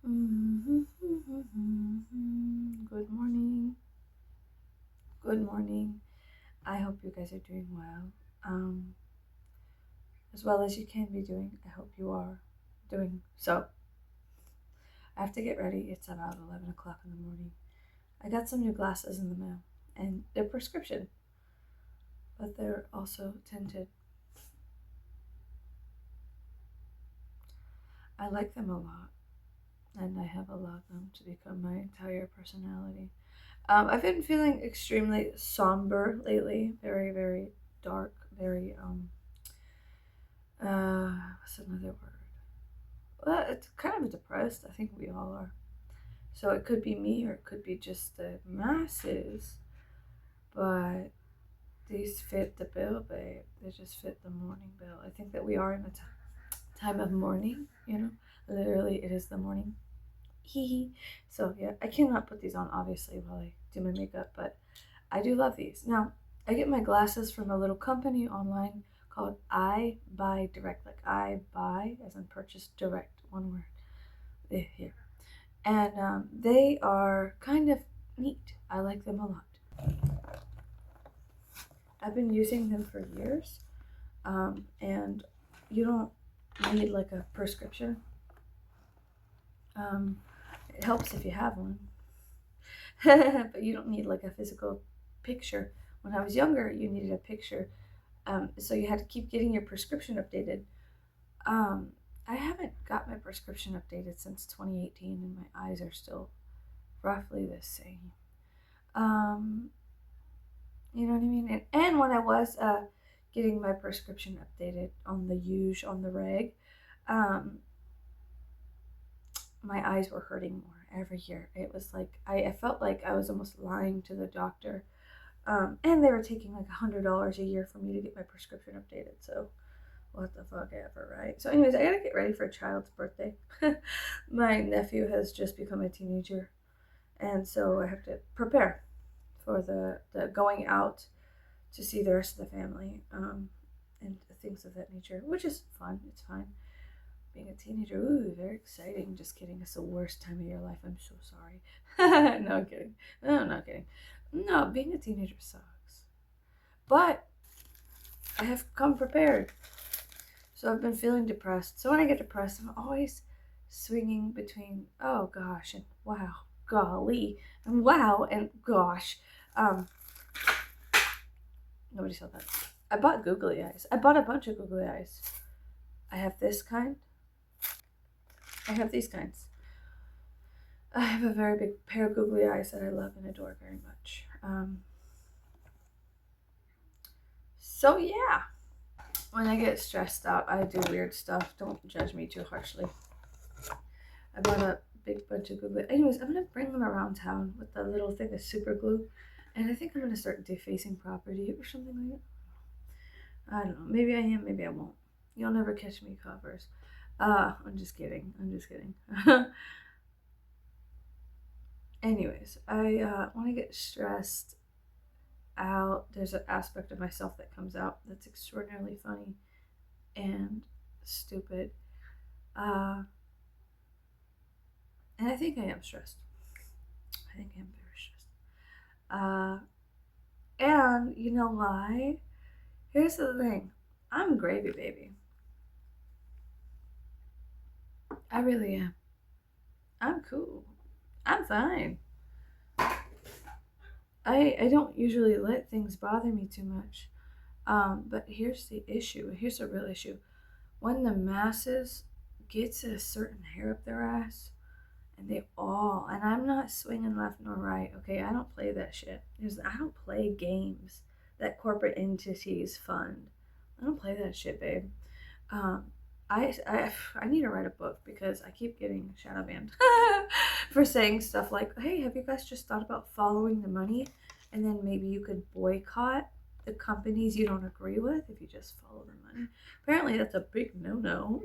Good morning. Good morning. I hope you guys are doing well. Um, as well as you can be doing. I hope you are doing so. I have to get ready. It's about 11 o'clock in the morning. I got some new glasses in the mail, and they're prescription, but they're also tinted. I like them a lot, and I have allowed them to become my entire personality. I've been feeling extremely somber lately, very, very dark, very what's another word? Well, it's kind of depressed. I think we all are. So it could be me or it could be just the masses, but these fit the bill, babe. They just fit the mourning bill. I think that we are in a time of mourning, Literally, it is the morning. Hee hee. So, yeah, I cannot put these on, obviously, while I do my makeup, but I do love these. Now, I get my glasses from a little company online called I Buy Direct, like I buy as in purchase direct, one word. Here. And they are kind of neat. I like them a lot. I've been using them for years, and you don't need like a prescription. Um, it helps if you have one, but you don't need like a physical picture. When I was younger, you needed a picture, so you had to keep getting your prescription updated. Um, I haven't got my prescription updated since 2018, and my eyes are still roughly the same. Um, you know what I mean? And when I was getting my prescription updated on the on the reg, um, my eyes were hurting more every year. It was like I felt like I was almost lying to the doctor. And they were taking like $100 a year for me to get my prescription updated. So what the fuck ever, right? So, anyways, I gotta get ready for a child's birthday. My nephew has just become a teenager, and so I have to prepare for the going out to see the rest of the family, and things of that nature, which is fun. It's fine. Being a teenager, ooh, very exciting. Just kidding. It's the worst time of your life. I'm so sorry. No, I'm kidding. No, I'm not kidding. No, being a teenager sucks. But I have come prepared. So I've been feeling depressed. So when I get depressed, I'm always swinging between oh gosh and wow, golly, and wow and gosh. Um, Nobody saw that. I bought googly eyes. I bought a bunch of googly eyes. I have this kind. I have these kinds. I have a very big pair of googly eyes that I love and adore very much. So yeah, when I get stressed out, I do weird stuff. Don't judge me too harshly. I bought a big bunch of googly. Anyways, I'm gonna bring them around town with the little thing of super glue, and I think I'm gonna start defacing property or something like that. I don't know. Maybe I am. Maybe I won't. You'll never catch me, coppers. I'm just kidding. I'm just kidding. Anyways, when I get stressed out, there's an aspect of myself that comes out that's extraordinarily funny and stupid. Uh, and I think I am stressed. I think I am very stressed. Uh, and you know why? Here's the thing. I'm gravy baby. I really am. I'm cool. I'm fine. I don't usually let things bother me too much. But here's the issue. Here's the real issue. When the masses gets a certain hair up their ass, and and I'm not swinging left nor right, okay? I don't play that shit. I don't play games that corporate entities fund. I don't play that shit, babe. Um, I need to write a book because I keep getting shadow banned for saying stuff like, "Hey, have you guys just thought about following the money, and then maybe you could boycott the companies you don't agree with if you just follow the money?" Apparently, that's a big no-no,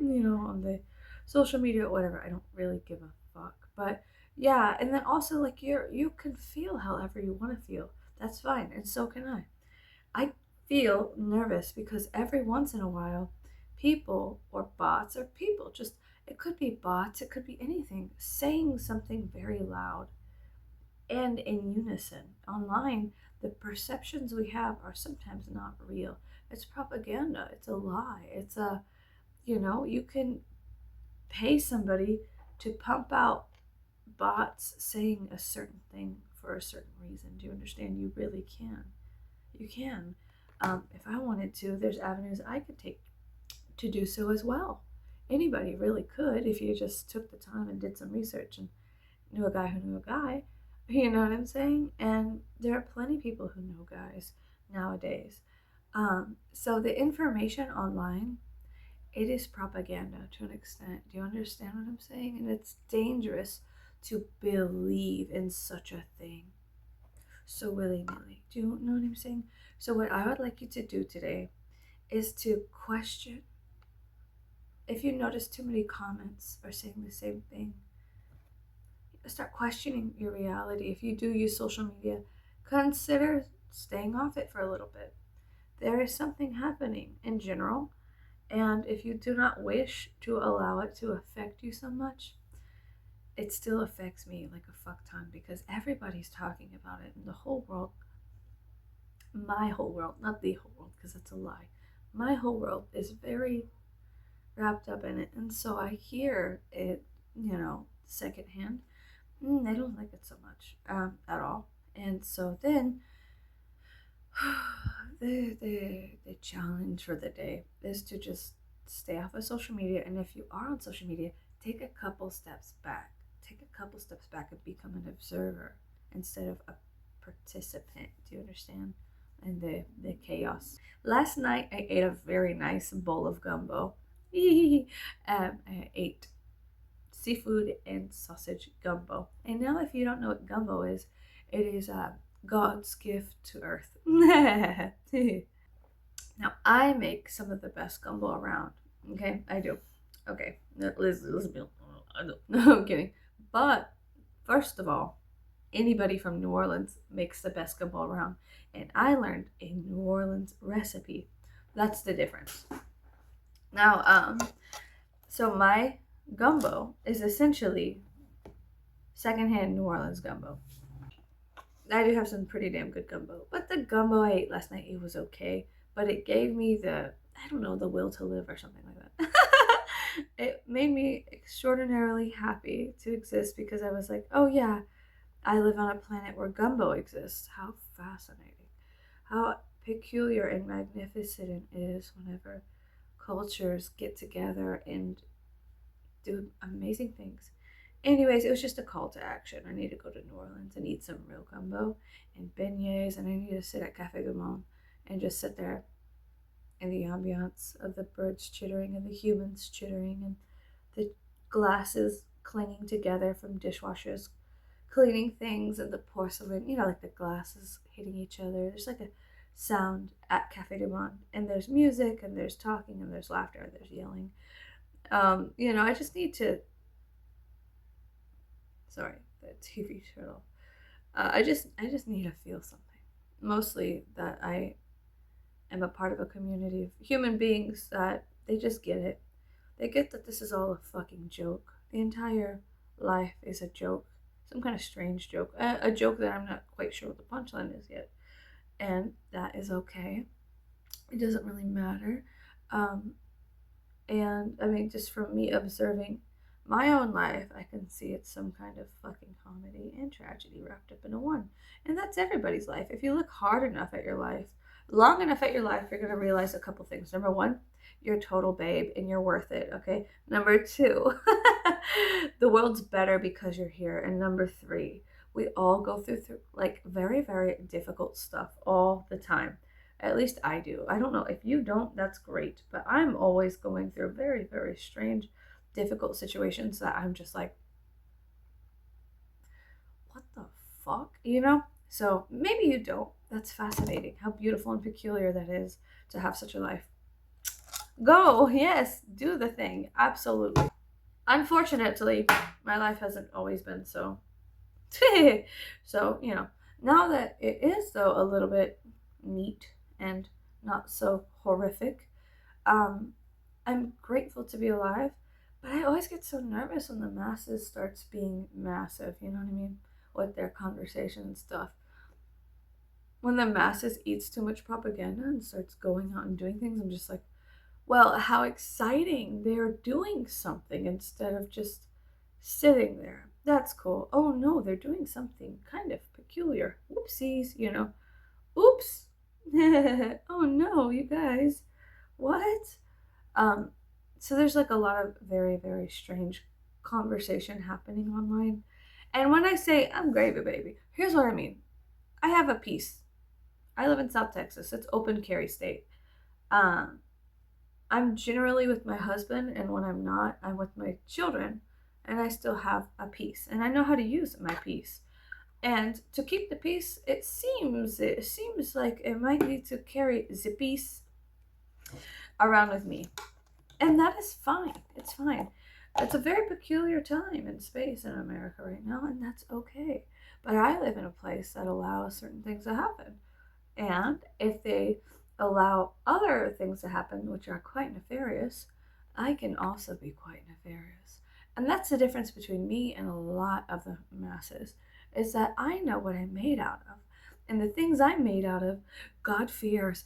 on the social media or whatever. I don't really give a fuck, but yeah, and then also like you can feel however you want to feel. That's fine, and so can I. I feel nervous because every once in a while, people or bots or people just It could be bots, it could be anything, saying something very loud and in unison. Online, the perceptions we have are sometimes not real. It's propaganda, it's a lie. It's a, you can pay somebody to pump out bots saying a certain thing for a certain reason. Do you understand? You really can. You can. If I wanted to, there's avenues I could take to do so as well. Anybody really could if you just took the time and did some research and knew a guy who knew a guy. You know what I'm saying? And there are plenty of people who know guys nowadays. So the information online, it is propaganda to an extent. Do you understand what I'm saying? And it's dangerous to believe in such a thing so willy nilly. Do you know what I'm saying? So, what I would like you to do today is to question. If you notice too many comments are saying the same thing, start questioning your reality. If you do use social media, consider staying off it for a little bit. There is something happening in general, and if you do not wish to allow it to affect you so much, it still affects me like a fuck ton because everybody's talking about it in the whole world. My whole world, not the whole world, because that's a lie. My whole world is very wrapped up in it, and so I hear it, secondhand. They don't like it so much at all, and so then the challenge for the day is to just stay off of social media, and if you are on social media, take a couple steps back. Take a couple steps back and become an observer instead of a participant. Do you understand? And the chaos. Last night I ate a very nice bowl of gumbo. I ate seafood and sausage gumbo. And now, if you don't know what gumbo is, it is God's gift to earth. Now, I make some of the best gumbo around. Okay, I do. Okay, let's be. No, I'm kidding. But first of all, anybody from New Orleans makes the best gumbo around, and I learned a New Orleans recipe. That's the difference. Now, so my gumbo is essentially secondhand New Orleans gumbo. I do have some pretty damn good gumbo, but the gumbo I ate last night, it was okay, but it gave me the will to live or something like that. It made me extraordinarily happy to exist because I was like, oh yeah, I live on a planet where gumbo exists. How fascinating. How peculiar and magnificent it is whenever cultures get together and do amazing things. Anyways, it was just a call to action. I need to go to New Orleans and eat some real gumbo and beignets, and I need to sit at Cafe du Monde and just sit there in the ambiance of the birds chittering and the humans chittering and the glasses clinging together from dishwashers cleaning things and the porcelain, like the glasses hitting each other. There's like a sound at Cafe du Monde, and there's music, and there's talking, and there's laughter, and there's yelling. I just need to. Sorry, the TV shut off. I just need to feel something. Mostly that I am a part of a community of human beings that they just get it. They get that this is all a fucking joke. The entire life is a joke. Some kind of strange joke. A joke that I'm not quite sure what the punchline is yet. And that is okay. It doesn't really matter. And I mean, just from me observing my own life, I can see it's some kind of fucking comedy and tragedy wrapped up into one. And that's everybody's life. If you look hard enough at your life, long enough at your life, you're going to realize a couple things. Number one, you're a total babe and you're worth it, okay? Number two, the world's better because you're here. And number three, we all go through like very, very difficult stuff all the time. At least I do. I don't know. If you don't, that's great. But I'm always going through very, very strange, difficult situations that I'm just like, what the fuck? So maybe you don't. That's fascinating. How beautiful and peculiar that is to have such a life. Go, yes, do the thing. Absolutely. Unfortunately, my life hasn't always been so. So, now that it is, though, a little bit neat and not so horrific, I'm grateful to be alive, But I always get so nervous when the masses starts being massive, you know what I mean? With their conversation and stuff. When the masses eats too much propaganda and starts going out and doing things, I'm just like, well, how exciting. They're doing something instead of just sitting there. That's cool. Oh no, they're doing something kind of peculiar. Whoopsies, you know. Oops. Oh no, you guys. What? Um, so there's like a lot of very, very strange conversation happening online. And when I say I'm gravy baby, here's what I mean. I have a piece. I live in South Texas. It's open carry state. Um, I'm generally with my husband, and when I'm not, I'm with my children, and I still have a piece, and I know how to use my piece. And to keep the peace, it seems like it might need to carry the peace around with me. And that is fine. It's fine. It's a very peculiar time and space in America right now, and that's okay. But I live in a place that allows certain things to happen. And if they allow other things to happen, which are quite nefarious, I can also be quite nefarious. And that's the difference between me and a lot of the masses, is that I know what I'm made out of. And the things I'm made out of, God fears.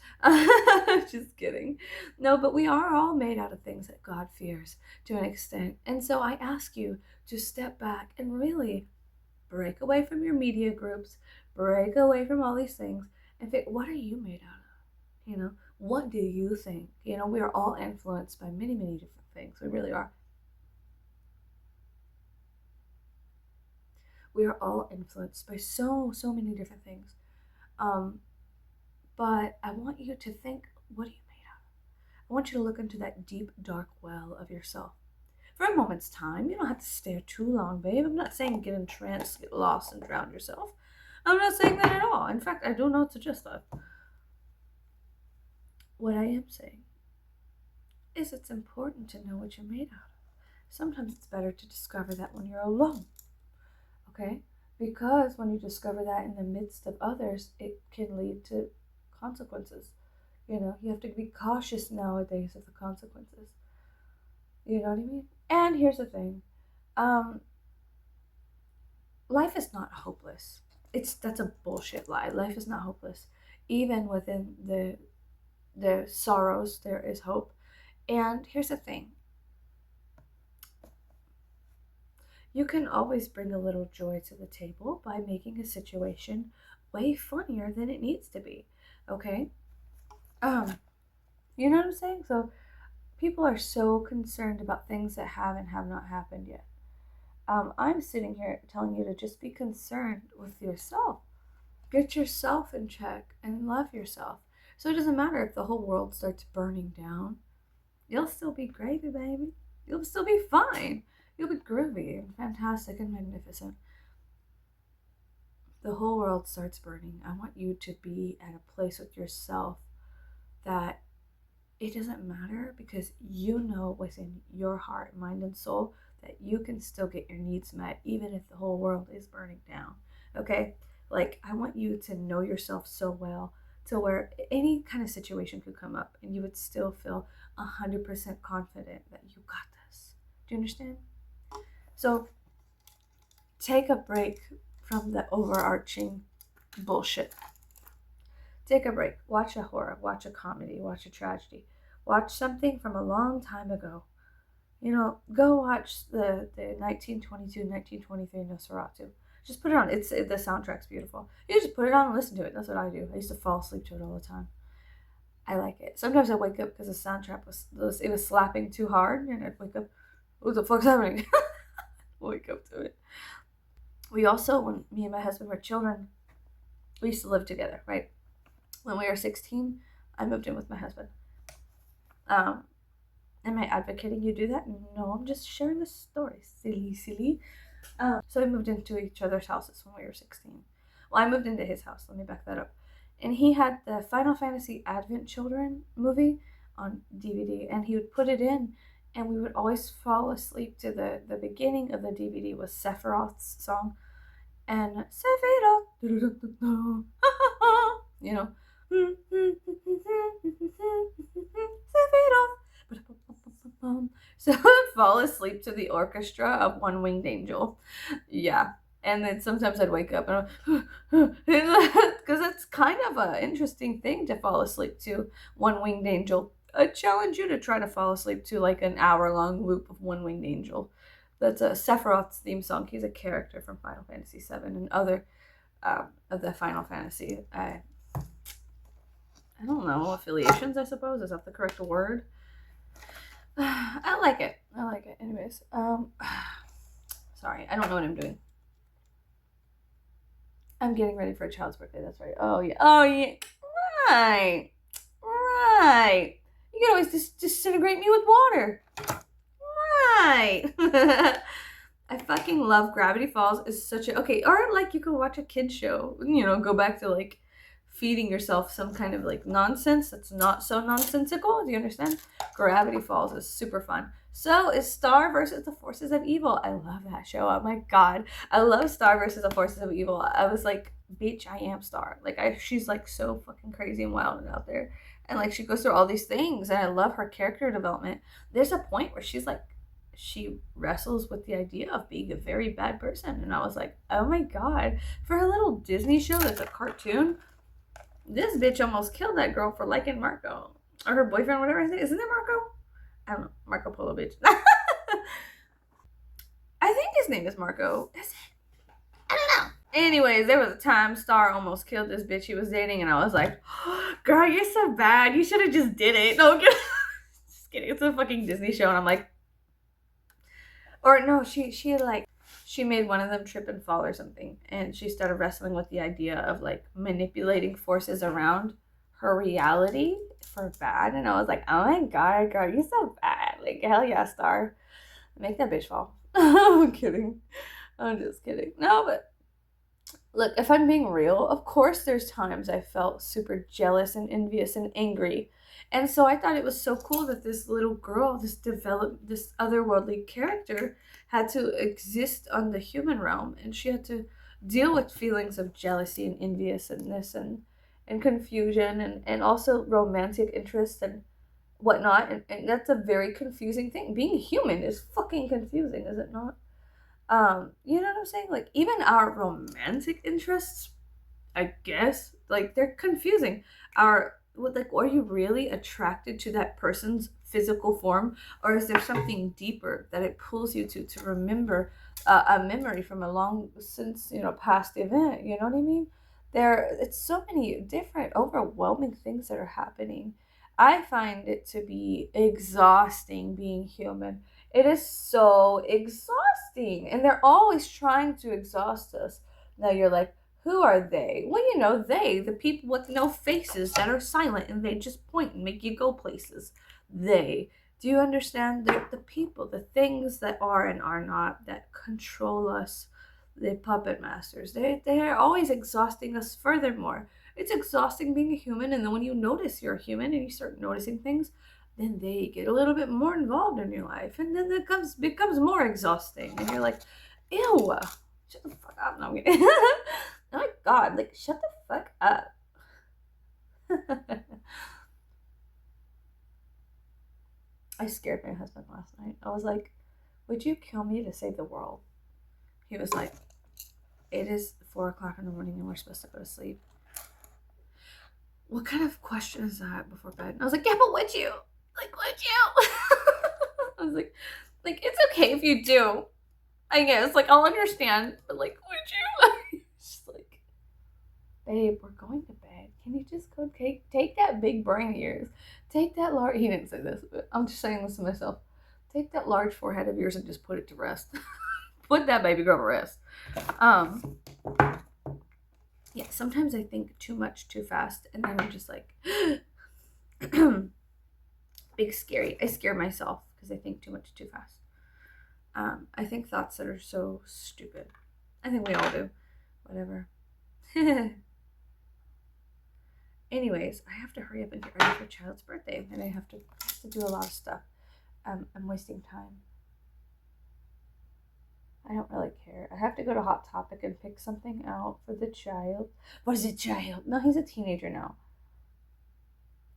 Just kidding. No, but we are all made out of things that God fears to an extent. And so I ask you to step back and really break away from your media groups, break away from all these things, and think, what are you made out of? What do you think? We are all influenced by many, many different things. We really are. We are all influenced by so, so many different things. Um, but I want you to think, what are you made out of? I want you to look into that deep, dark well of yourself. For a moment's time, you don't have to stare too long, babe. I'm not saying get entranced, get lost, and drown yourself. I'm not saying that at all. In fact, I do not suggest that. What I am saying is it's important to know what you're made out of. Sometimes it's better to discover that when you're alone, okay? Because when you discover that in the midst of others, it can lead to consequences. You have to be cautious nowadays of the consequences. You know what I mean? And here's the thing. Um, Life is not hopeless. That's a bullshit lie. Life is not hopeless. Even within the sorrows, there is hope. And here's the thing. You can always bring a little joy to the table by making a situation way funnier than it needs to be. Okay? You know what I'm saying? So people are so concerned about things that have and have not happened yet. I'm sitting here telling you to just be concerned with yourself. Get yourself in check and love yourself. So it doesn't matter if the whole world starts burning down. You'll still be gravy, baby. You'll still be fine. You'll be groovy and fantastic and magnificent. The whole world starts burning. I want you to be at a place with yourself that it doesn't matter, because you know within your heart, mind, and soul that you can still get your needs met even if the whole world is burning down. Okay? Like, I want you to know yourself so well to where any kind of situation could come up and you would still feel 100% confident that you got this. Do you understand? So take a break from the overarching bullshit. Take a break. Watch a horror, watch a comedy, watch a tragedy. Watch something from a long time ago. Go watch the 1922-1923 Nosferatu. Just put it on. The soundtrack's beautiful. You just put it on and listen to it. That's what I do. I used to fall asleep to it all the time. I like it. Sometimes I wake up because the soundtrack was slapping too hard, and I'd wake up. What the fuck's happening? Wake up to it. We also, when me and my husband were children, we used to live together, right? When we were 16, I moved in with my husband. Am I advocating you do that? No, I'm just sharing the story. Silly. So we moved into each other's houses when we were 16. Well, I moved into his house. Let me back that up. And he had the Final Fantasy Advent Children movie on DVD, and he would put it in, and we would always fall asleep to the beginning of the DVD was Sephiroth's song. And Sephiroth, you know, Sephiroth. So I would fall asleep to the orchestra of One Winged Angel. Yeah. And then sometimes I'd wake up and because it's kind of an interesting thing to fall asleep to One Winged Angel. I challenge you to try to fall asleep to like an hour-long loop of One Winged Angel. That's a Sephiroth's theme song. He's a character from Final Fantasy VII and other of the Final Fantasy. I don't know, affiliations, I suppose. Is that the correct word? I like it. I like it. Anyways, sorry, I don't know what I'm doing. I'm getting ready for a child's birthday. That's right. Oh yeah. Oh yeah. Right. Right. You can always just disintegrate me with water. Right. I fucking love Gravity Falls. Is such a okay. Or like you can watch a kid show. You know, go back to like feeding yourself some kind of like nonsense that's not so nonsensical. Do you understand? Gravity Falls is super fun. So is Star versus the Forces of Evil. I love that show. Oh my god. I love Star versus the Forces of Evil. I was like, bitch, I am Star. Like she's like so fucking crazy and wild and out there. And like she goes through all these things and I love her character development. There's a point where she's like she wrestles with the idea of being a very bad person. And I was like, oh my god. For a little Disney show that's a cartoon, this bitch almost killed that girl for liking Marco. Or her boyfriend, whatever. Isn't it Marco? I don't know. Marco Polo bitch. I think his name is Marco. Is it? I don't know. Anyways, there was a time Star almost killed this bitch he was dating, and I was like, oh, girl, you're so bad. You should have just did it. No, just kidding. It's a fucking Disney show, and I'm like, or no, she made one of them trip and fall or something, and she started wrestling with the idea of like manipulating forces around her reality for bad. And I was like, oh my god, girl, you're so bad. Like, hell yeah, Star. Make that bitch fall. I'm kidding. I'm just kidding. No, but look, if I'm being real, of course there's times I felt super jealous and envious and angry. And so I thought it was so cool that this little girl, this otherworldly character had to exist on the human realm, and she had to deal with feelings of jealousy and enviousness and confusion and also romantic interest and whatnot. And that's a very confusing thing. Being human is fucking confusing, is it not? You know what I'm saying? Like even our romantic interests, I guess, like they're confusing. Are you really attracted to that person's physical form, or is there something deeper that it pulls you to remember a memory from a long since past event? You know what I mean? It's so many different, overwhelming things that are happening. I find it to be exhausting being human. It is so exhausting, and they're always trying to exhaust us. Now you're like, who are they? Well, the people with no faces that are silent and they just point and make you go places. They. Do you understand? They're the people, the things that are and are not, that control us, the puppet masters. They're always exhausting us furthermore. It's exhausting being a human, and then when you notice you're a human and you start noticing things, then they get a little bit more involved in your life, and then it becomes more exhausting, and you're like, ew, shut the fuck up. No, I'm kidding. Oh my god, like, shut the fuck up. I scared my husband last night. I was like, would you kill me to save the world? He was like, it is 4 o'clock in the morning and we're supposed to go to sleep. What kind of question is that before bed? And I was like, yeah, but would you? Like, would you? I was like, it's okay if you do. I guess, like, I'll understand, but like, would you? She's like, babe, we're going to bed. Can you just go take that big brain of yours? Take that large, he didn't say this, but I'm just saying this to myself. Take that large forehead of yours and just put it to rest. Put that baby girl to rest. Yeah, sometimes I think too much too fast, and then I'm just like, big scary. I scare myself because I think too much too fast. I think thoughts that are so stupid. I think we all do. Whatever. Anyways, I have to hurry up and get ready for child's birthday, and I have to do a lot of stuff. I'm wasting time. I don't really care. I have to go to Hot Topic and pick something out for the child. What is it, child? No, he's a teenager now.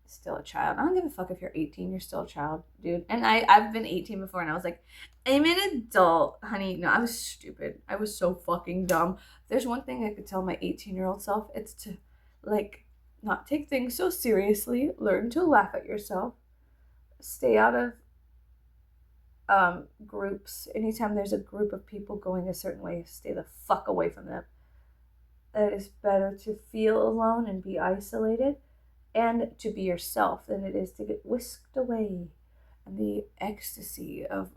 still a child. I don't give a fuck if you're 18, you're still a child, dude. And I've been 18 before and I was like, I'm an adult, honey. No, I was stupid. I was so fucking dumb. If there's one thing I could tell my 18-year-old self, it's to like not take things so seriously, learn to laugh at yourself, stay out of groups. Anytime there's a group of people going a certain way, stay the fuck away from them. It is better to feel alone and be isolated and to be yourself than it is to get whisked away. And the ecstasy of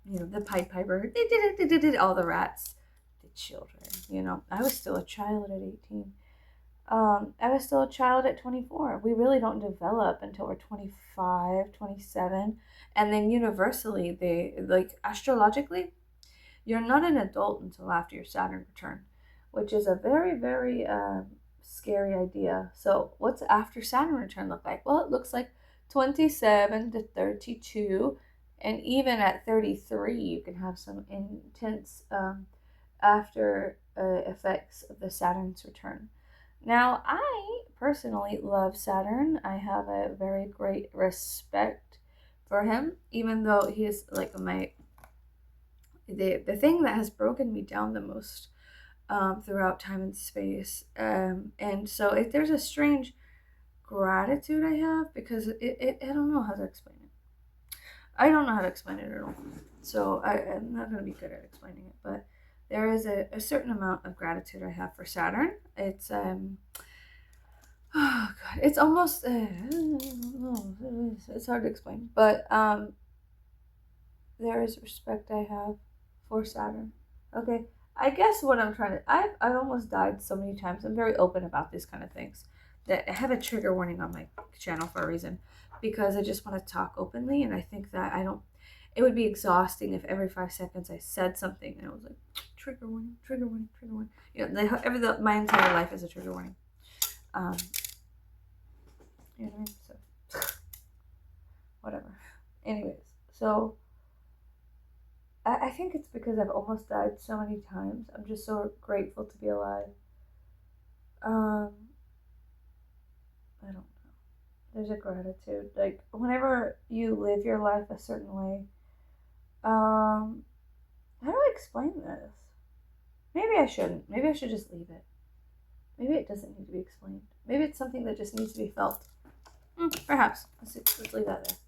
the Pied Piper, all the rats, the children. I was still a child at 18. I was still a child at 24. We really don't develop until we're 25, 27. And then universally, astrologically, you're not an adult until after your Saturn return, which is a very, very scary idea. So what's after Saturn return look like? Well, it looks like 27 to 32. And even at 33, you can have some intense after effects of the Saturn's return. Now, I personally love Saturn. I have a very great respect for him, even though he is like the thing that has broken me down the most throughout time and space. And so there's a strange gratitude I have because I don't know how to explain it. I don't know how to explain it at all. So I'm not going to be good at explaining it, but there is a certain amount of gratitude I have for Saturn. It's oh god, it's almost it's hard to explain, but there is respect I have for Saturn. Okay, I guess what I'm trying to I've almost died so many times. I'm very open about these kind of things. That I have a trigger warning on my channel for a reason, because I just want to talk openly, and I think that it would be exhausting if every 5 seconds I said something and I was like, trigger warning, trigger warning, trigger warning. My entire life is a trigger warning. You know what I mean? So, whatever. Anyways, so I think it's because I've almost died so many times. I'm just so grateful to be alive. I don't know. There's a gratitude. Like, whenever you live your life a certain way, how do I explain this? Maybe I shouldn't. Maybe I should just leave it. Maybe it doesn't need to be explained. Maybe it's something that just needs to be felt. Perhaps. Let's leave that there.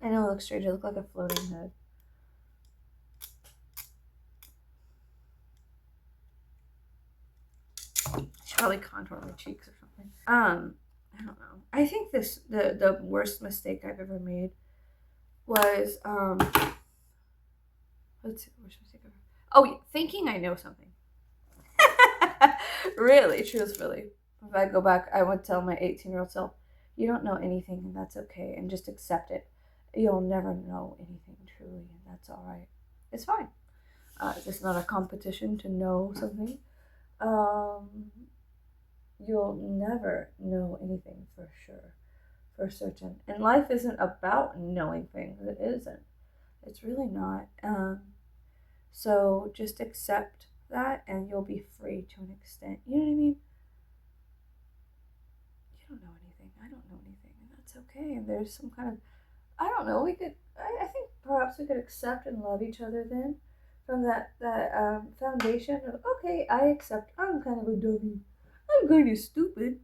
I know it looks strange. I look like a floating head. I should probably contour my cheeks or something. I don't know. I think the worst mistake I've ever made was let's see, the worst mistake ever. Oh yeah, thinking I know something. Really, truthfully. If I go back, I would tell my 18-year-old self, you don't know anything and that's okay, and just accept it. You'll never know anything truly, and that's all right. It's fine. It's not a competition to know something. You'll never know anything for sure, for certain. And life isn't about knowing things. It isn't. It's really not. So just accept that and you'll be free to an extent. You know what I mean? You don't know anything. I don't know anything. And that's okay. And there's some kind of, I don't know, I think perhaps we could accept and love each other then. From that foundation of, okay, I accept I'm kind of a dummy. I'm kind of stupid.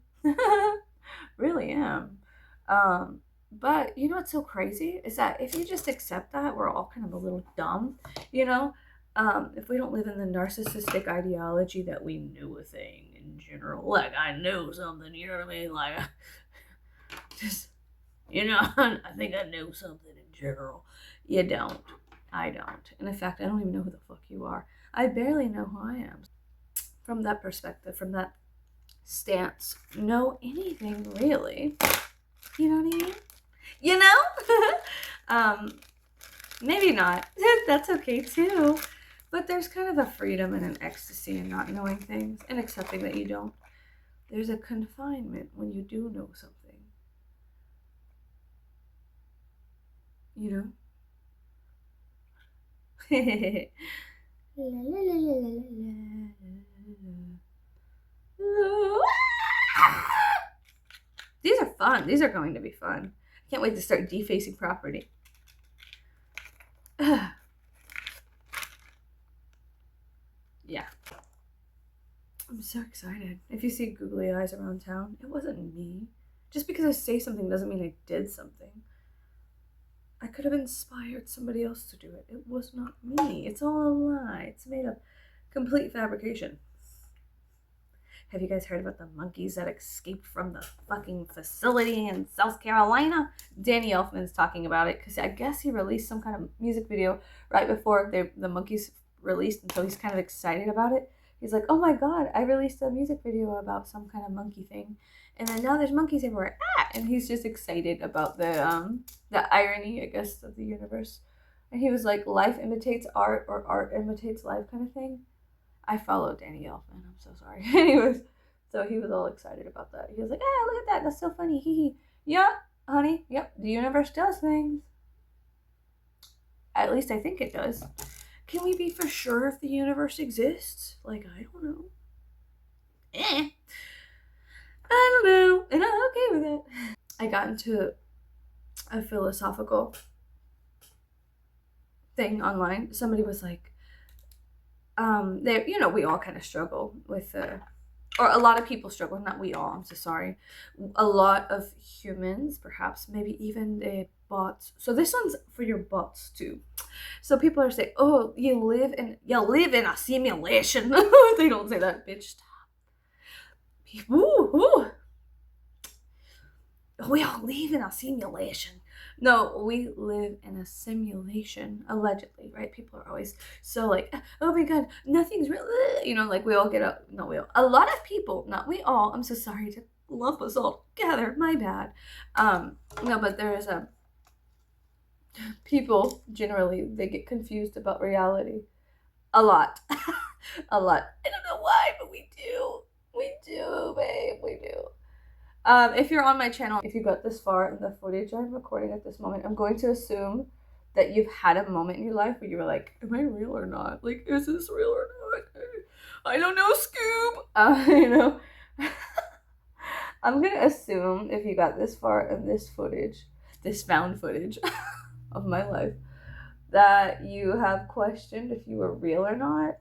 Really am. But you know what's so crazy is that if you just accept that, we're all kind of a little dumb, if we don't live in the narcissistic ideology that we knew a thing in general, like I knew something, you know what I mean? Like, just, I think I know something in general. You don't. I don't. And in fact, I don't even know who the fuck you are. I barely know who I am. From that perspective, from that stance, know anything really. You know what I mean? Maybe not. That's okay too. But there's kind of a freedom and an ecstasy in not knowing things and accepting that you don't. There's a confinement when you do know something. La, la, la, la, la, la, la. These are fun. These are going to be fun. I can't wait to start defacing property. Yeah. I'm so excited. If you see googly eyes around town, it wasn't me. Just because I say something doesn't mean I did something. I could have inspired somebody else to do it. It was not me. It's all a lie. It's made up. Complete fabrication. Have you guys heard about the monkeys that escaped from the fucking facility in South Carolina? Danny Elfman's talking about it because I guess he released some kind of music video right before the monkeys released, and so he's kind of excited about it. He's like, oh my god, I released a music video about some kind of monkey thing, and then now there's monkeys everywhere. And he's just excited about the irony, I guess, of the universe. And he was like, life imitates art or art imitates life kind of thing. I follow Danny Elfman. I'm so sorry. Anyways, so he was all excited about that. He was like, ah, look at that. That's so funny. Hee hee. Yeah, honey. Yep. The universe does things. At least I think it does. Can we be for sure if the universe exists? Like, I don't know. I don't know. And I'm okay with it. I got into a philosophical thing online. Somebody was like, we all kind of struggle with, or a lot of people struggle, not we all, I'm so sorry. A lot of humans, perhaps, maybe even the bots. So this one's for your bots too. So people are saying, oh, you live in a simulation. They don't say that, bitch. Ooh. We all live in a simulation. No, we live in a simulation, allegedly, right? People are always so like, oh my god, nothing's real. Like we all get up. No, we all. A lot of people, not we all. I'm so sorry to lump us all together. My bad. No, but there is people generally, they get confused about reality. A lot. A lot. I don't know why, but we do. We do, babe. We do. If you're on my channel, if you got this far in the footage I'm recording at this moment, I'm going to assume that you've had a moment in your life where you were like, am I real or not? Like, is this real or not? I don't know, Scoob. I'm going to assume if you got this far in this footage, this found footage of my life, that you have questioned if you were real or not.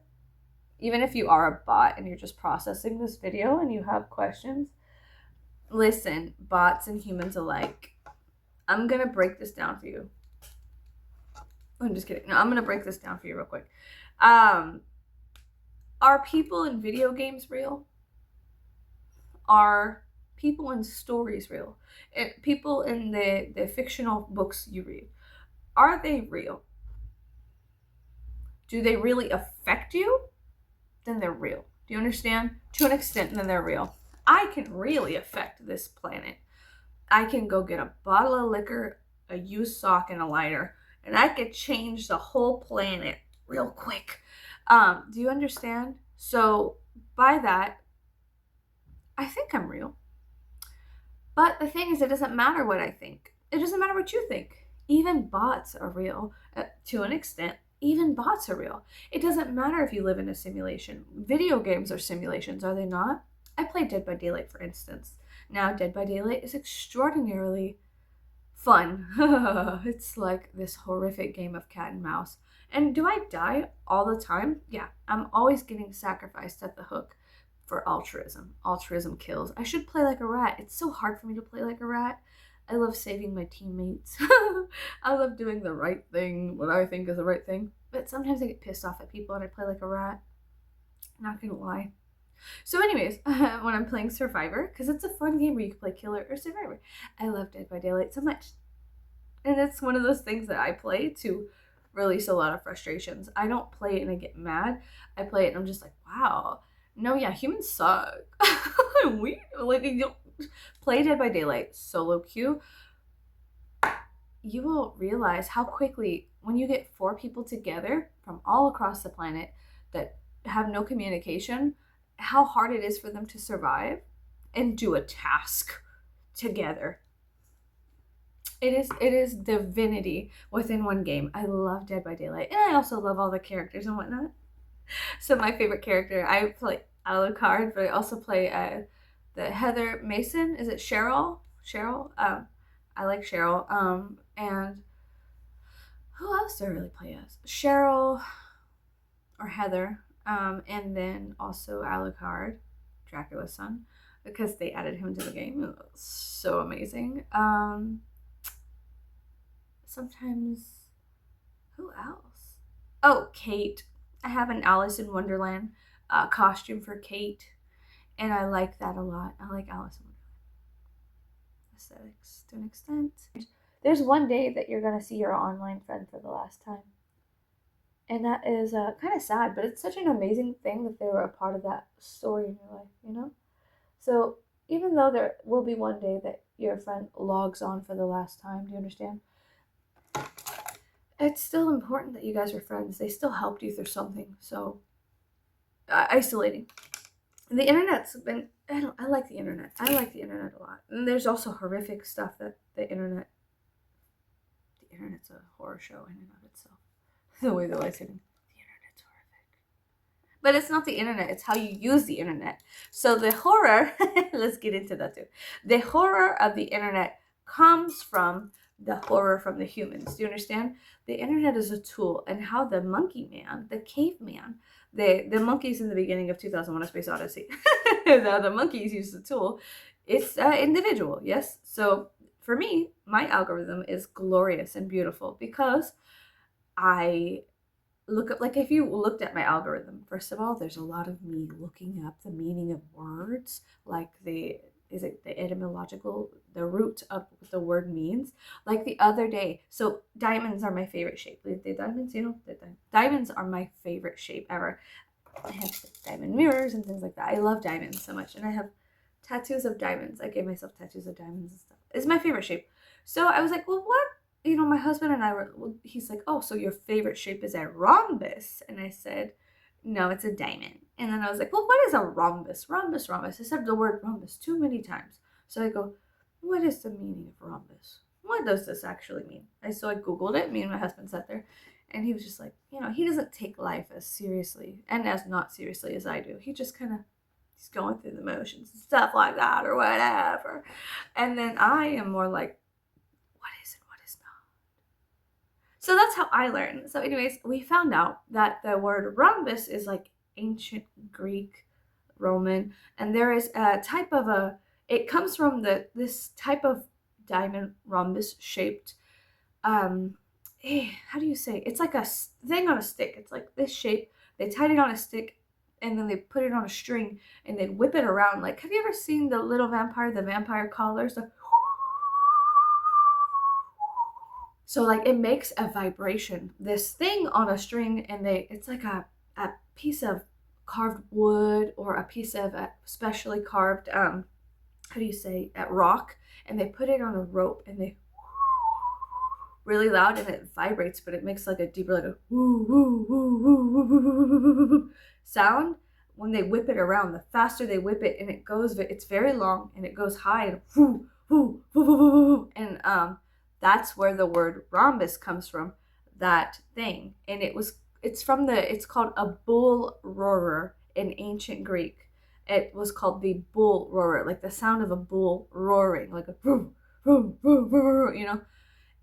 Even if you are a bot and you're just processing this video and you have questions, listen, bots and humans alike, I'm going to break this down for you. I'm just kidding. No, I'm going to break this down for you real quick. Are people in video games real? Are people in stories real? People in the fictional books you read, are they real? Do they really affect you? Then they're real. Do you understand? To an extent, then they're real. I can really affect this planet. I can go get a bottle of liquor, a used sock, and a lighter, and I could change the whole planet real quick. Do you understand? So by that, I think I'm real. But the thing is, it doesn't matter what I think. It doesn't matter what you think. Even bots are real to an extent. Even bots are real. It doesn't matter if you live in a simulation. Video games are simulations, are they not? I played Dead by Daylight, for instance. Now, Dead by Daylight is extraordinarily fun. It's like this horrific game of cat and mouse. And do I die all the time? Yeah, I'm always getting sacrificed at the hook for altruism. Altruism kills. I should play like a rat. It's so hard for me to play like a rat. I love saving my teammates. I love doing the right thing, what I think is the right thing. But sometimes I get pissed off at people and I play like a rat. Not gonna lie. So anyways, when I'm playing Survivor, because it's a fun game where you can play Killer or Survivor, I love Dead by Daylight so much. And it's one of those things that I play to release a lot of frustrations. I don't play it and I get mad. I play it and I'm just like, wow. No, yeah, humans suck. We don't play Dead by Daylight solo queue. You will realize how quickly, when you get 4 people together from all across the planet that have no communication, how hard it is for them to survive and do a task together. It is divinity within one game. I love Dead by Daylight, and I also love all the characters and whatnot. So my favorite character, I play Alucard, but I also play the Heather Mason. Is it Cheryl? Cheryl. I like Cheryl. And who else do I really play as? Cheryl or Heather. And then also Alucard, Dracula's son, because they added him to the game. It was so amazing. Sometimes, who else? Oh, Kate. I have an Alice in Wonderland costume for Kate, and I like that a lot. I like Alice in Wonderland aesthetics to an extent. There's one day that you're gonna see your online friend for the last time, and that is kind of sad, but it's such an amazing thing that they were a part of that story in your life, you know? So even though there will be one day that your friend logs on for the last time, do you understand? It's still important that you guys are friends. They still helped you through something. So isolating. The internet's been, I like the internet. I like the internet a lot. And there's also horrific stuff that the internet's a horror show in and of itself. The way the light's hitting. The internet's horrific. But it's not the internet, it's how you use the internet. So the horror, let's get into that too. The horror of the internet comes from the horror from the humans. Do you understand? The internet is a tool, and how the monkey man, the caveman, the monkeys in the beginning of 2001: A Space Odyssey, the monkeys use the tool. It's individual, yes. So for me, my algorithm is glorious and beautiful because I look up, like if you looked at my algorithm, first of all, there's a lot of me looking up the meaning of words, like the etymological, the root of what the word means. Like the other day, so diamonds are my favorite shape. The diamonds, you know, diamonds are my favorite shape ever. I have diamond mirrors and things like that. I love diamonds so much, and I have tattoos of diamonds. I gave myself tattoos of diamonds and stuff. It's my favorite shape. So I was like, well, what? You know, my husband and I were, he's like, oh, so your favorite shape is a rhombus? And I said, no, it's a diamond. And then I was like, well, what is a rhombus? Rhombus. I said the word rhombus too many times. So I go, what is the meaning of rhombus? What does this actually mean? So I Googled it. Me and my husband sat there, and he was just like, you know, he doesn't take life as seriously and as not seriously as I do. He just kind of, he's going through the motions and stuff like that or whatever. And then I am more like, what is and what is not? So that's how I learned. So anyways, we found out that the word rhombus is like ancient Greek, Roman, and there is a type of it comes from this type of diamond rhombus shaped, how do you say? It's like a thing on a stick. It's like this shape. They tied it on a stick, and then they put it on a string, and they'd whip it around. Like, have you ever seen the little vampire, the vampire collars? So like it makes a vibration, this thing on a string, and it's like a piece of carved wood or a piece of specially carved, how do you say, at rock, and they put it on a rope, and they really loud, and it vibrates, but it makes like a deeper, like a woo woo woo woo woo woo woo sound when they whip it around. The faster they whip it, and it goes, it's very long, and it goes high, and woo woo woo woo woo woo, and that's where the word rhombus comes from, that thing. And it's called a bull roarer in ancient Greek. It was called the bull roarer, like the sound of a bull roaring, like a boom, boom, boom, boom, you know.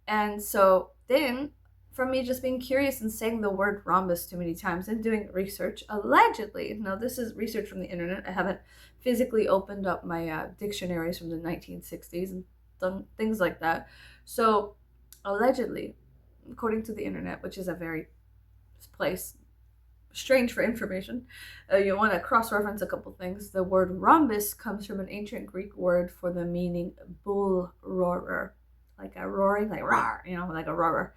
And so then, from me just being curious and saying the word rhombus too many times and doing research, allegedly, now this is research from the internet, I haven't physically opened up my dictionaries from the 1960s and done things like that. So allegedly, according to the internet, which is a very place strange for information, you want to cross-reference a couple things. The word rhombus comes from an ancient Greek word for the meaning bull roarer, like a roaring, like roar, you know, like a roarer.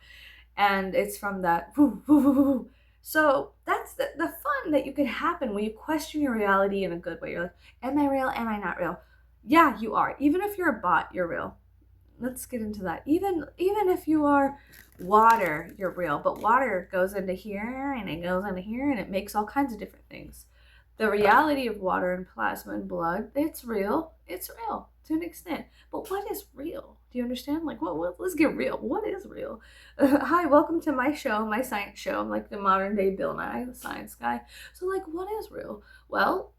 And it's from that woo, woo, woo, woo. So that's the fun that you can happen when you question your reality in a good way. You're like, am I real? Am I not real? Yeah, you are. Even if you're a bot, you're real. Let's get into that. Even if you are water, you're real. But water goes into here, and it goes into here, and it makes all kinds of different things. The reality of water and plasma and blood, it's real. It's real to an extent. But what is real? Do you understand? Like, what let's get real. What is real? Hi, welcome to my show, my science show. I'm like the modern day Bill Nye, the science guy. So like, what is real? Well,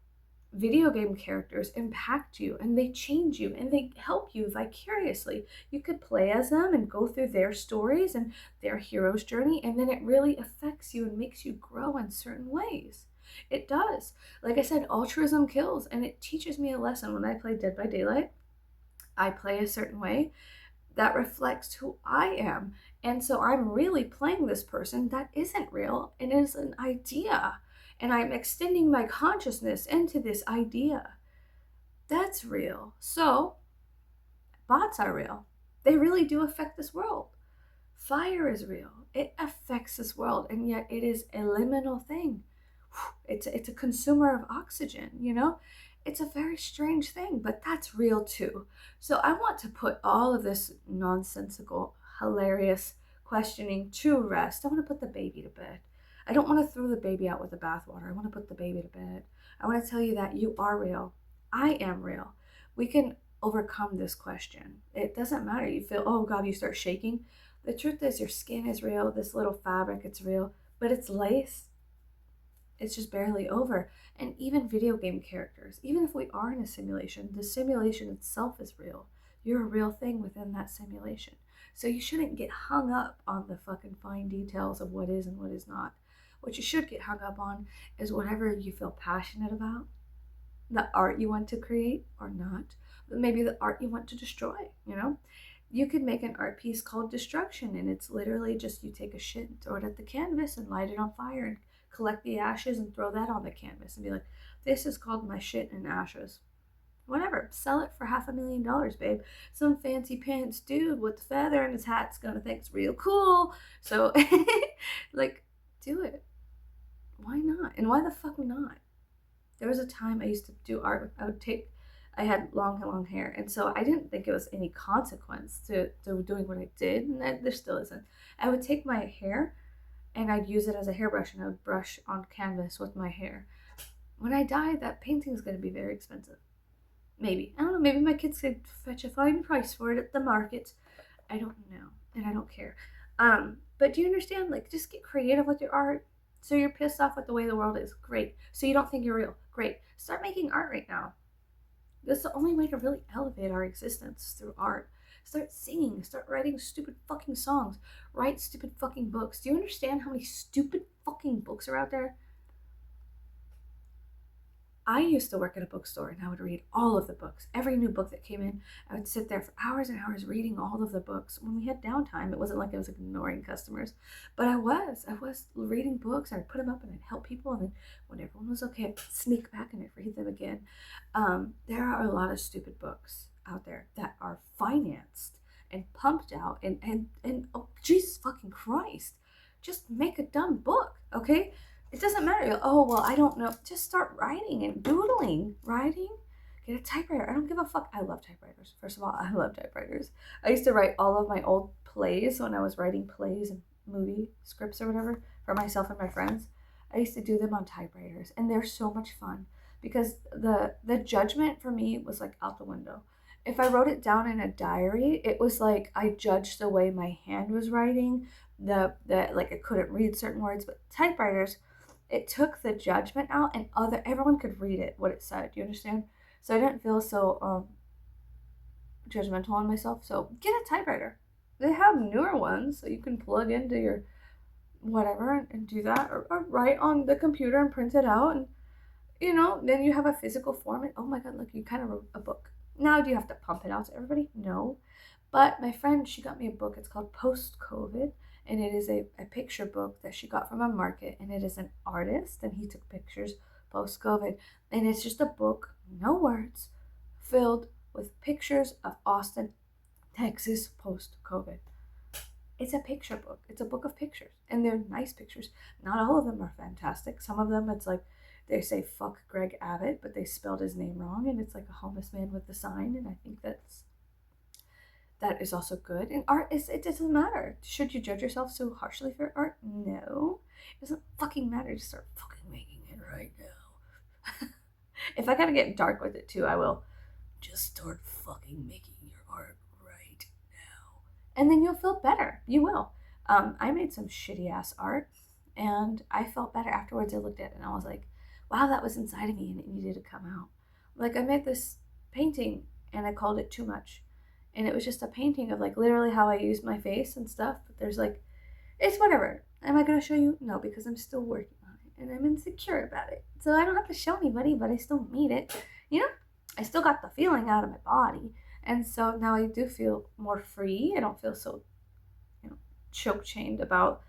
video game characters impact you and they change you and they help you vicariously. You could play as them and go through their stories and their hero's journey, and then it really affects you and makes you grow in certain ways. It does. Like I said, altruism kills, and it teaches me a lesson. When I play Dead by Daylight, I play a certain way that reflects who I am. And so I'm really playing this person that isn't real and is an idea. And I'm extending my consciousness into this idea. That's real. So bots are real. They really do affect this world. Fire is real. It affects this world, and yet it is a liminal thing. It's a consumer of oxygen, you know? It's a very strange thing, but that's real too. So I want to put all of this nonsensical, hilarious questioning to rest. I want to put the baby to bed. I don't want to throw the baby out with the bathwater. I want to put the baby to bed. I want to tell you that you are real. I am real. We can overcome this question. It doesn't matter. You feel, oh God, you start shaking. The truth is, your skin is real. This little fabric, it's real, but it's lace. It's just barely over. And even video game characters, even if we are in a simulation, the simulation itself is real. You're a real thing within that simulation. So you shouldn't get hung up on the fucking fine details of what is and what is not. What you should get hung up on is whatever you feel passionate about, the art you want to create or not, maybe the art you want to destroy, you know? You could make an art piece called Destruction, and it's literally just you take a shit and throw it at the canvas and light it on fire and collect the ashes and throw that on the canvas and be like, this is called my shit and ashes. Whatever, sell it for $500,000, babe. Some fancy pants dude with the feather in his hat's gonna think it's real cool. So, like, do it. Why not? And why the fuck not? There was a time I used to do art. I had long hair, and so I didn't think it was any consequence to doing what I did, and there still isn't. I would take my hair and I'd use it as a hairbrush, and I would brush on canvas with my hair. When I die, that painting is going to be very expensive. Maybe. I don't know. Maybe my kids could fetch a fine price for it at the market. I don't know, and I don't care. But do you understand? Like, just get creative with your art. So you're pissed off with the way the world is. Great. So you don't think you're real. Great. Start making art right now. That's the only way to really elevate our existence, through art. Start singing. Start writing stupid fucking songs. Write stupid fucking books. Do you understand how many stupid fucking books are out there? I used to work at a bookstore, and I would read all of the books. Every new book that came in, I would sit there for hours and hours reading all of the books. When we had downtime, it wasn't like I was ignoring customers, but I was reading books. I'd put them up and I'd help people, and then when everyone was okay, I'd sneak back and I'd read them again. There are a lot of stupid books out there that are financed and pumped out, and oh, Jesus fucking Christ, just make a dumb book, okay? It doesn't matter. Oh, well, I don't know. Just start writing and doodling. Writing? Get a typewriter. I don't give a fuck. I love typewriters. First of all, I love typewriters. I used to write all of my old plays when I was writing plays and movie scripts or whatever for myself and my friends. I used to do them on typewriters, and they're so much fun because the judgment for me was like out the window. If I wrote it down in a diary, it was like I judged the way my hand was writing, the like I couldn't read certain words, but typewriters, it took the judgment out, and everyone could read it, what it said. Do you understand? So I didn't feel so judgmental on myself. So get a typewriter. They have newer ones so you can plug into your whatever and do that, or write on the computer and print it out, and then you have a physical form, and oh my god, look, you kind of wrote a book. Now do you have to pump it out to everybody? No. But my friend, she got me a book. It's called Post-COVID, and it is a picture book that she got from a market, and it is an artist, and he took pictures post-COVID, and it's just a book, no words, filled with pictures of Austin, Texas post-COVID. It's a picture book. It's a book of pictures, and they're nice pictures. Not all of them are fantastic. Some of them, it's like they say fuck Greg Abbott, but they spelled his name wrong, and it's like a homeless man with the sign, and I think that is also good. And art it doesn't matter. Should you judge yourself so harshly for art? No. It doesn't fucking matter. Just start fucking making it right now. If I gotta get dark with it too, I will. Just start fucking making your art right now. And then you'll feel better. You will. I made some shitty ass art, and I felt better afterwards. I looked at it and I was like, wow, that was inside of me and it needed to come out. Like, I made this painting and I called it Too Much. And it was just a painting of like literally how I use my face and stuff. But there's like, it's whatever. Am I going to show you? No, because I'm still working on it and I'm insecure about it. So I don't have to show anybody, but I still made it. You know, I still got the feeling out of my body. And so now I do feel more free. I don't feel so, choke chained about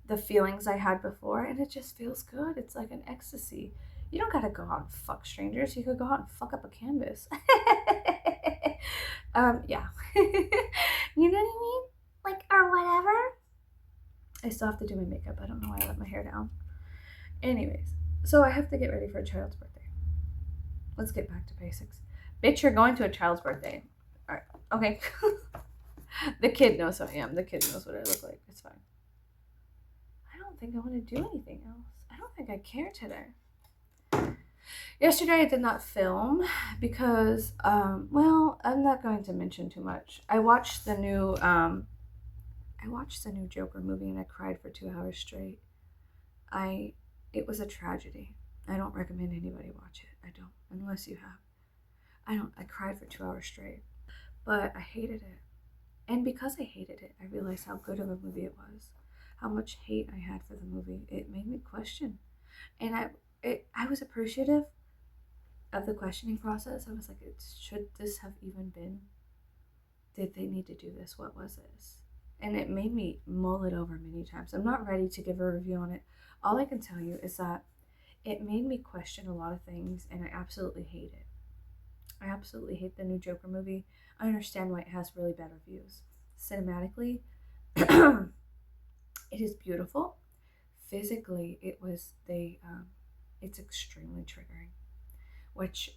the feelings I had before. And it just feels good. It's like an ecstasy. You don't got to go out and fuck strangers. You could go out and fuck up a canvas. Yeah. You know what I mean? Like, or whatever. I still have to do my makeup. I don't know why I let my hair down. Anyways, so I have to get ready for a child's birthday. Let's get back to basics. Bitch, you're going to a child's birthday. Alright, okay. The kid knows who I am. The kid knows what I look like. It's fine. I don't think I want to do anything else. I don't think I care today. Yesterday I did not film because, well, I'm not going to mention too much. I watched the new Joker movie and I cried for 2 hours straight. It was a tragedy. I don't recommend anybody watch it. I don't, unless you have. I cried for 2 hours straight, but I hated it. And because I hated it, I realized how good of a movie it was, how much hate I had for the movie. It made me question, and I was appreciative of the questioning process. I was like, should this have even been? Did they need to do this? What was this? And it made me mull it over many times. I'm not ready to give a review on it. All I can tell you is that it made me question a lot of things, and I absolutely hate it. I absolutely hate the new Joker movie. I understand why it has really bad reviews. Cinematically, it is beautiful. Physically, it's extremely triggering, which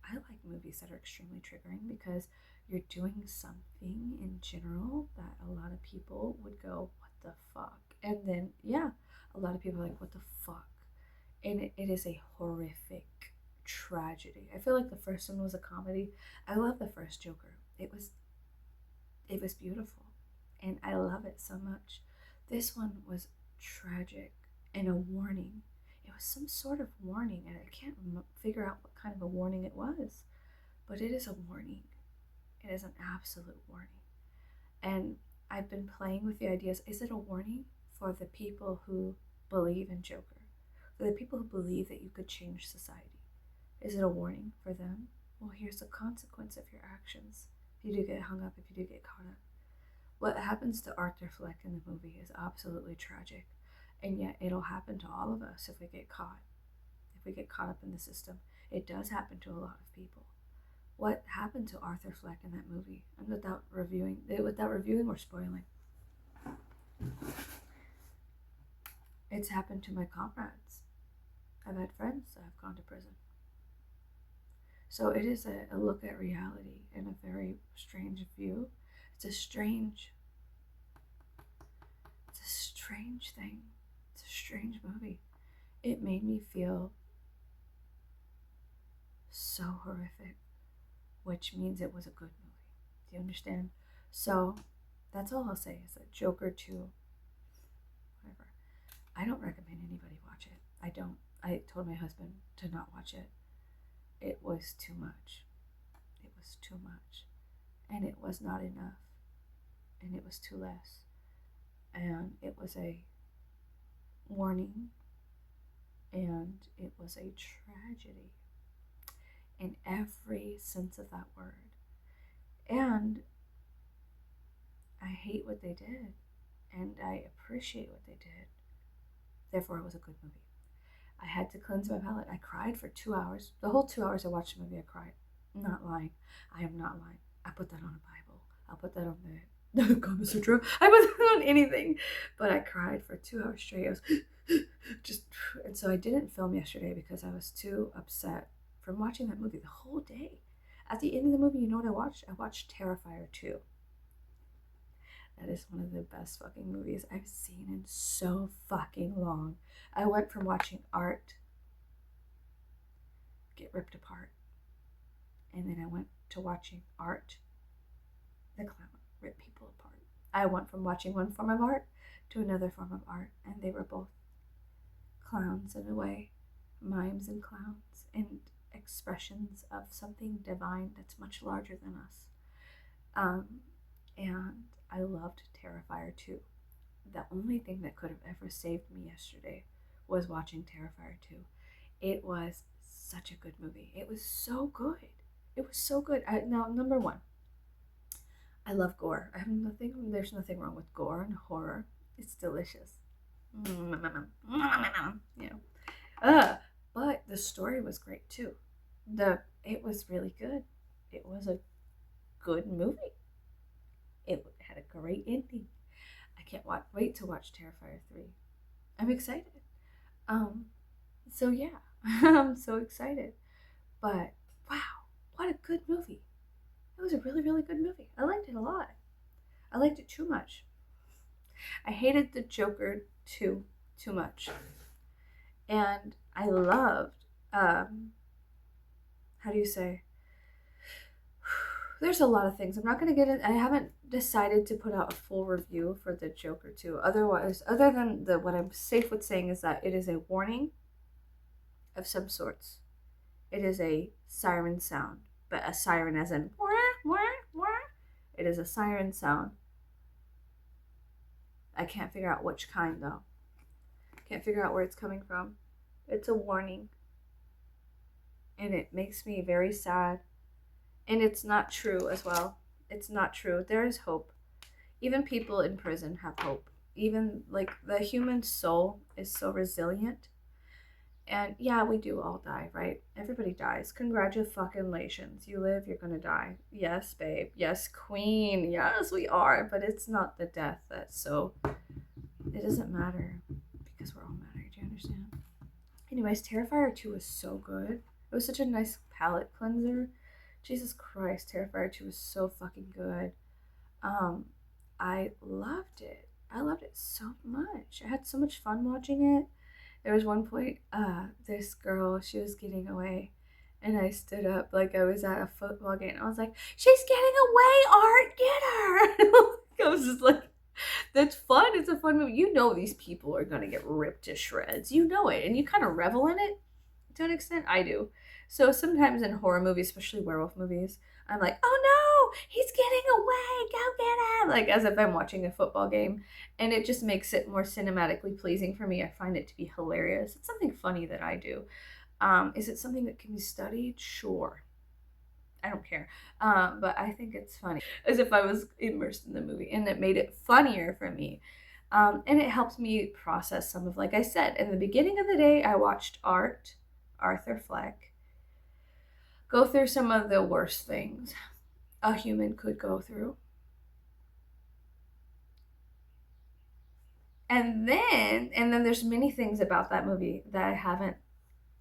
I like movies that are extremely triggering because you're doing something in general that a lot of people would go, what the fuck? And then, yeah, a lot of people are like, what the fuck? And it is a horrific tragedy. I feel like the first one was a comedy. I love the first Joker. It was beautiful and I love it so much. This one was tragic and a warning. It was some sort of warning and I can't figure out what kind of a warning it was, but it is a warning. It is an absolute warning. And I've been playing with the ideas. Is it a warning for the people who believe in Joker? For the people who believe that you could change society? Is it a warning for them? Well, here's the consequence of your actions. If you do get hung up, if you do get caught up. What happens to Arthur Fleck in the movie is absolutely tragic. And yet it'll happen to all of us if we get caught. If we get caught up in the system. It does happen to a lot of people. What happened to Arthur Fleck in that movie? And without reviewing or spoiling. It's happened to my comrades. I've had friends that have gone to prison. So it is a look at reality in a very strange view. It's a strange thing. It's a strange movie. It made me feel so horrific, which means it was a good movie. Do you understand? So that's all I'll say is that Joker 2, whatever. I don't recommend anybody watch it. I don't. I told my husband to not watch it. It was too much. It was too much. And it was not enough. And it was too less. And it was a warning. And it was a tragedy. In every sense of that word. And I hate what they did. And I appreciate what they did. Therefore, it was a good movie. I had to cleanse my palate. I cried for 2 hours. The whole 2 hours I watched the movie, I cried. I'm not lying. I am not lying. I put that on a Bible. I'll put that on the Kama Sutra. I put that on anything. But I cried for 2 hours straight. I was just, and so I didn't film yesterday because I was too upset from watching that movie the whole day. At the end of the movie, you know what I watched? I watched Terrifier 2. That is one of the best fucking movies I've seen in so fucking long. I went from watching art get ripped apart, and then I went to watching art, the clown, rip people apart. I went from watching one form of art to another form of art, and they were both clowns in a way. mimes and clowns and expressions of something divine that's much larger than us. Um, and I loved Terrifier 2. The only thing that could have ever saved me yesterday was watching Terrifier 2. It was such a good movie. It was so good. It was so good. Now, number one, I love gore. There's nothing wrong with gore and horror. It's delicious. Yeah. But the story was great too. It was really good. It was a good movie. It had a great ending. I can't wait to watch Terrifier 3. I'm excited. Um, so yeah, I'm so excited. But wow, what a good movie. It was a really, really good movie. I liked it a lot. I liked it too much. I hated the Joker too much. And I loved, how do you say? There's a lot of things. I'm not going to get in. I haven't decided to put out a full review for the Joker 2. Other than what I'm safe with saying is that it is a warning of some sorts. It is a siren sound, but a siren as in wah, wah, wah. It is a siren sound. I can't figure out which kind though. Can't figure out where it's coming from. It's a warning. And it makes me very sad. And it's not true as well. It's not true. There is hope. Even people in prison have hope. Even like the human soul is so resilient. And yeah, we do all die, right? Everybody dies. Congratulations. You live, you're gonna die. Yes, babe. Yes, queen. Yes, we are. But it's not the death that's so. It doesn't matter because we're all married. Do you understand? Anyways, Terrifier 2 was so good. It was such a nice palate cleanser. Jesus Christ, Terrifier 2 was so fucking good. I loved it. I loved it so much. I had so much fun watching it. There was one point, this girl, she was getting away, and I stood up like I was at a football game. I was like, "She's getting away, Art! Get her!" I was just like, "That's fun. It's a fun movie. You know these people are gonna get ripped to shreds. You know it, and you kind of revel in it to an extent. I do. So sometimes in horror movies, especially werewolf movies, I'm like, oh no, he's getting away, go get him. Like as if I'm watching a football game. And it just makes it more cinematically pleasing for me. I find it to be hilarious. It's something funny that I do. Is it something that can be studied? Sure. I don't care. But I think it's funny. As if I was immersed in the movie. And it made it funnier for me. And it helps me process some of, like I said, in the beginning of the day, I watched Arthur Fleck, go through some of the worst things a human could go through. And then there's many things about that movie that I haven't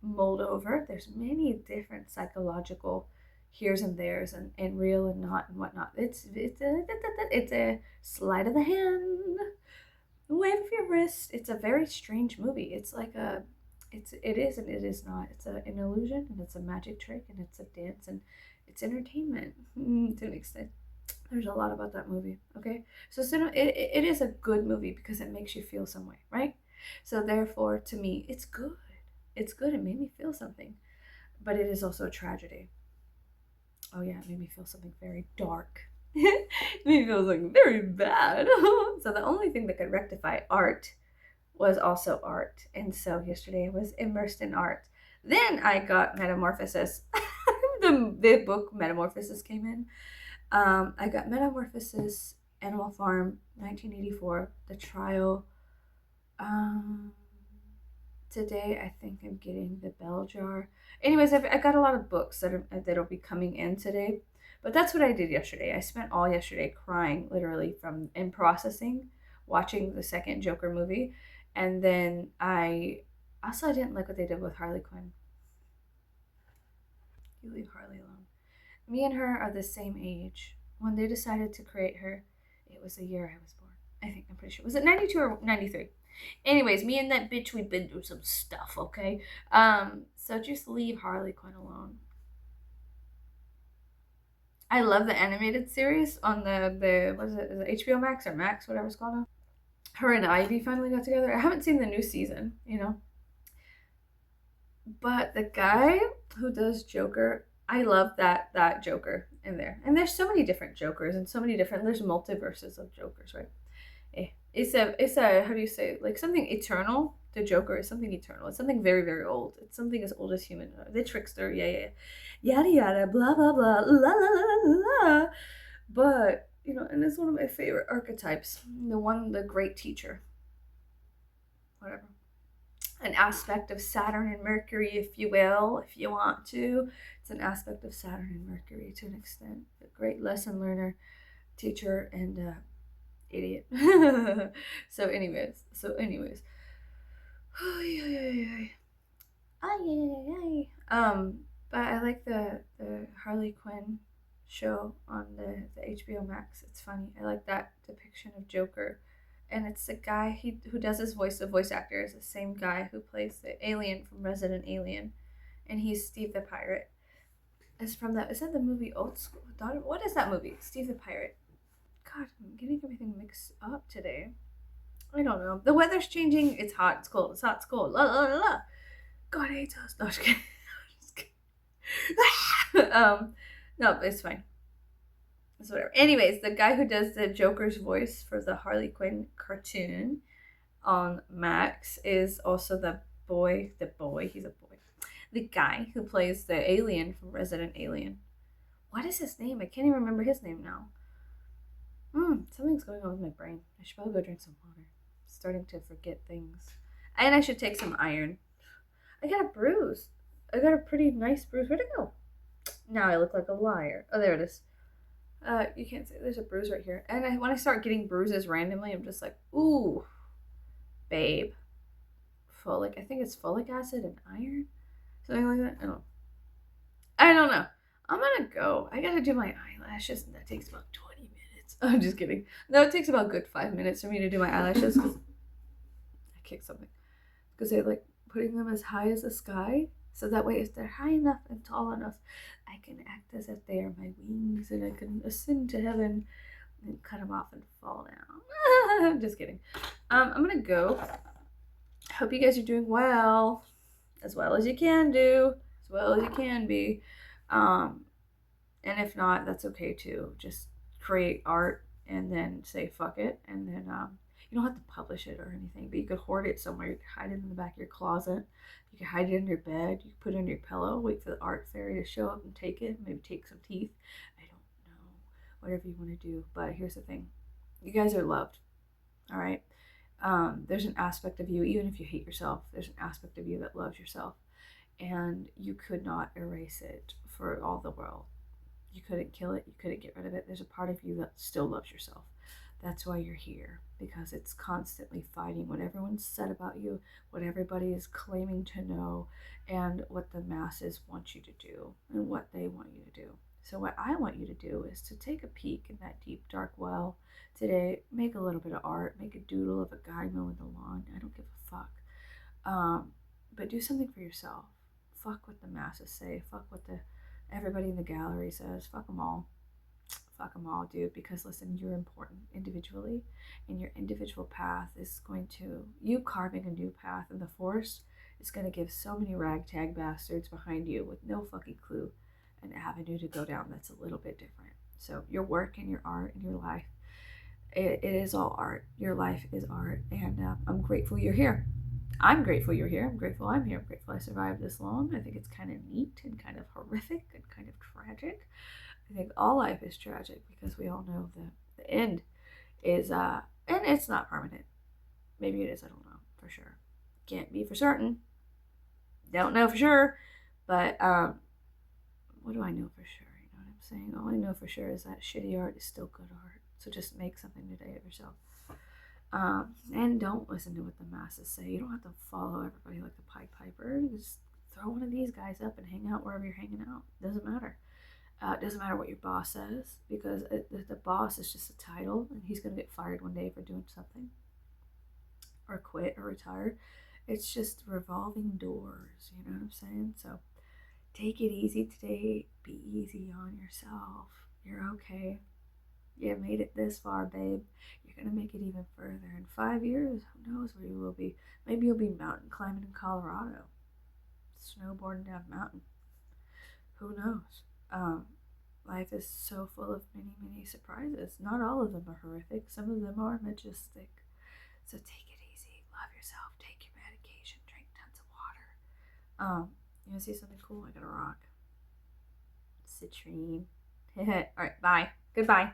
mulled over. There's many different psychological here's and there's and real and not and whatnot. It's a sleight of the hand, wave of your wrist. It's a very strange movie. It's like it is and it is not. It's an illusion and it's a magic trick and it's a dance and it's entertainment to an extent. There's a lot about that movie. Okay, so it is a good movie because it makes you feel some way, right? So therefore, to me, it's good. It's good. It made me feel something, but it is also a tragedy. Oh yeah, it made me feel something very dark. It made me feel something very bad. So the only thing that could rectify art was also art. And so yesterday I was immersed in art. Then I got Metamorphosis. the book Metamorphosis came in. I got Metamorphosis, Animal Farm, 1984, The Trial. Today I think I'm getting The Bell Jar. Anyways, I got a lot of books that'll be coming in today. But that's what I did yesterday. I spent all yesterday crying, literally, and processing, watching the second Joker movie. And then I didn't like what they did with Harley Quinn. You leave Harley alone. Me and her are the same age. When they decided to create her, it was the year I was born. I think, I'm pretty sure. Was it 92 or 93? Anyways, me and that bitch, we've been through some stuff, okay? So just leave Harley Quinn alone. I love the animated series on the what is it HBO Max or Max, whatever it's called now. Her and Ivy finally got together. I haven't seen the new season, you know. But the guy who does Joker, I love that Joker in there. And there's so many different Jokers and so many different. There's multiverses of Jokers, right? It's a how do you say, like, something eternal. The Joker is something eternal. It's something very very old. It's something as old as human. The trickster, yeah, yeah, yeah. Yada yada, blah blah blah, la la la la la. But and it's one of my favorite archetypes. The great teacher, whatever. An aspect of Saturn and Mercury, if you will, if you want to. It's an aspect of Saturn and Mercury to an extent. A great lesson learner, teacher, and idiot. so anyways. But I like the Harley Quinn show on the HBO Max. It's funny. I like that depiction of Joker, and it's the guy who does his voice. The voice actor is the same guy who plays the alien from Resident Alien, and he's Steve the Pirate. It's from that. Is that the movie Old School? What is that movie? Steve the Pirate. God, I'm getting everything mixed up today. I don't know. The weather's changing. It's hot. It's cold. It's hot. It's cold. La la la la. God hates us. No, just kidding. Just kidding. No, it's fine. It's whatever. Anyways, the guy who does the Joker's voice for the Harley Quinn cartoon on Max is also the boy. He's a boy. The guy who plays the alien from Resident Alien. What is his name? I can't even remember his name now. Something's going on with my brain. I should probably go drink some water. I'm starting to forget things. And I should take some iron. I got a bruise. I got a pretty nice bruise. Where'd it go? Now I look like a liar. Oh, there it is. You can't see. There's a bruise right here. And when I start getting bruises randomly, I'm just like, ooh, babe. I think it's folic acid and iron. Something like that. I don't know. I'm gonna go. I gotta do my eyelashes, and that takes about 20 minutes. I'm just kidding. No, it takes about a good 5 minutes for me to do my eyelashes because I kicked something. Because I like putting them as high as the sky, so that way if they're high enough and tall enough, I can act as if they are my wings and I can ascend to heaven and cut them off and fall down. Just kidding. I'm gonna go. Hope you guys are doing well as you can do, as well as you can be. And if not, that's okay too. Just create art and then say fuck it, and then you don't have to publish it or anything, but you could hoard it somewhere. You could hide it in the back of your closet. You could hide it in your bed. You could put it under your pillow. Wait for the art fairy to show up and take it. Maybe take some teeth. I don't know. Whatever you want to do. But here's the thing: you guys are loved. All right. There's an aspect of you, even if you hate yourself. There's an aspect of you that loves yourself, and you could not erase it for all the world. You couldn't kill it. You couldn't get rid of it. There's a part of you that still loves yourself. That's why you're here, because it's constantly fighting what everyone's said about you, what everybody is claiming to know, and what the masses want you to do and what they want you to do. So what I want you to do is to take a peek in that deep dark well today. Make a little bit of art. Make a doodle of a guy mowing the lawn. I don't give a fuck. But do something for yourself. Fuck what the masses say. Fuck what everybody in the gallery says. Fuck them all. Fuck them all, dude. Because listen, you're important individually, and your individual path is going to, you carving a new path in the forest is going to give so many ragtag bastards behind you with no fucking clue an avenue to go down that's a little bit different. So your work and your art and your life, it is all art. Your life is art, and I'm grateful you're here. I'm grateful you're here. I'm grateful I'm here. I'm grateful I survived this long. I think it's kind of neat and kind of horrific and kind of tragic. I think all life is tragic because we all know that the end is, and it's not permanent. Maybe it is. I don't know for sure. Can't be for certain. Don't know for sure. But what do I know for sure? You know what I'm saying? All I know for sure is that shitty art is still good art. So just make something today of yourself. And don't listen to what the masses say. You don't have to follow everybody like the Pied Piper. Just throw one of these guys up and hang out wherever you're hanging out. Doesn't matter. It doesn't matter what your boss says, because the boss is just a title, and he's going to get fired one day for doing something, or quit, or retire. It's just revolving doors, you know what I'm saying? So take it easy today. Be easy on yourself. You're okay. You made it this far, babe. You're going to make it even further. In 5 years, who knows where you will be? Maybe you'll be mountain climbing in Colorado. snowboarding down a mountain. Who knows? Life is so full of many, many surprises. Not all of them are horrific. Some of them are majestic. So take it easy. Love yourself. Take your medication. Drink tons of water. You want to see something cool? I got a rock. Citrine. All right, bye. Goodbye.